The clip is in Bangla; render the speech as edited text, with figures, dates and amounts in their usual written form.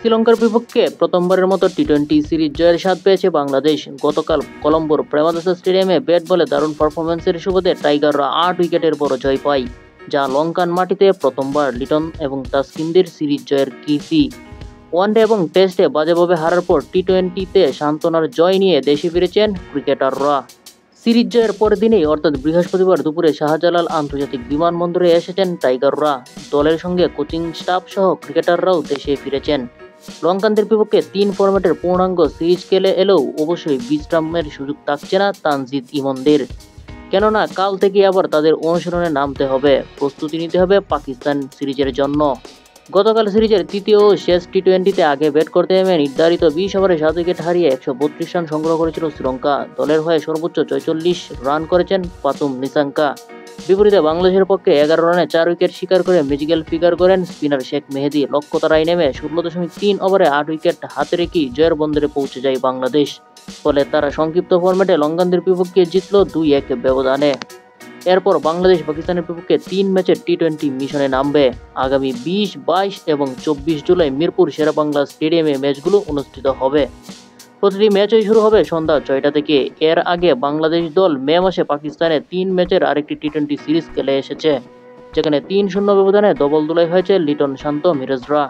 শ্রীলঙ্কার বিপক্ষে প্রথমবারের মতো টি-20 সিরিজ জয়ের স্বাদ পেয়েছে বাংলাদেশ। গতকাল কলম্বোর প্রেমাদাসা স্টেডিয়ামে ব্যাট বলে দারুণ পারফরম্যান্সের সুবাদে টাইগাররা ৮ উইকেটের বড় জয় পায়, যা লঙ্কান মাটিতে প্রথমবার। লিটন এবং তাসকিনদের সিরিজ জয়ের কীর্তি। ওয়ানডে এবং টেস্টে বাজেভাবে হারার পর টি-20তে সান্ত্বনার জয় নিয়ে দেশে ফিরেছেন ক্রিকেটাররা। সিরিজ জয়ের পরের দিনেই অর্থাৎ বৃহস্পতিবার দুপুরে শাহজালাল আন্তর্জাতিক বিমানবন্দরে এসেছেন টাইগাররা। দলের সঙ্গে কোচিং স্টাফ সহ ক্রিকেটাররাও দেশে ফিরেছেন। লঙ্কানদের বিপক্ষে ৩ ফরম্যাটের পূর্ণাঙ্গ সিরিজ খেলে এলেও অবশ্যই বিশ্রামের সুযোগ থাকছে না তানজিদ ইমনদের। কেননা কাল থেকে আবার তাদের অনুশীলনে নামতে হবে, প্রস্তুতি নিতে হবে পাকিস্তান সিরিজের জন্য। গতকাল সিরিজের তৃতীয় ও শেষ টি-20তে আগে ব্যাট করতে নেমে নির্ধারিত ২০ ওভারে ৭ উইকেট হারিয়ে ১৩২ রান সংগ্রহ করেছিল শ্রীলঙ্কা। দলের হয়ে সর্বোচ্চ ৪৬ রান করেছেন পাতুম নিসাঙ্কা। বিপরীতে বাংলাদেশের পক্ষে ১১ রানে ৪ উইকেট শিকার করে ম্যাজিক্যাল ফিগার করেন স্পিনার শেখ মেহেদী। লক্ষ্যতারায় নেমে ১৬.৩ ওভারে ৮ উইকেট হাতে রেখেই জয়ের বন্দরে পৌঁছে যায় বাংলাদেশ। ফলে তারা সংক্ষিপ্ত ফরম্যাটে লঙ্কানদের বিপক্ষে জিতল ২-১ ব্যবধানে। এরপর বাংলাদেশ পাকিস্তানের বিপক্ষে ৩ ম্যাচের টি-20 মিশনে নামবে। আগামী ২০, ২২ এবং ২৪ জুলাই মিরপুর শেরেবাংলা স্টেডিয়ামে ম্যাচগুলো অনুষ্ঠিত হবে। প্রতিটি ম্যাচই শুরু হবে সন্ধ্যা ৬টা থেকে। এর আগে বাংলাদেশ দল মে মাসে পাকিস্তানে ৩ ম্যাচের আরেকটি টি-20 সিরিজ খেলে এসেছে, যেখানে ৩-০ ব্যবধানে দবলদোলাই হয়েছে লিটন, শান্ত, মিরাজরা।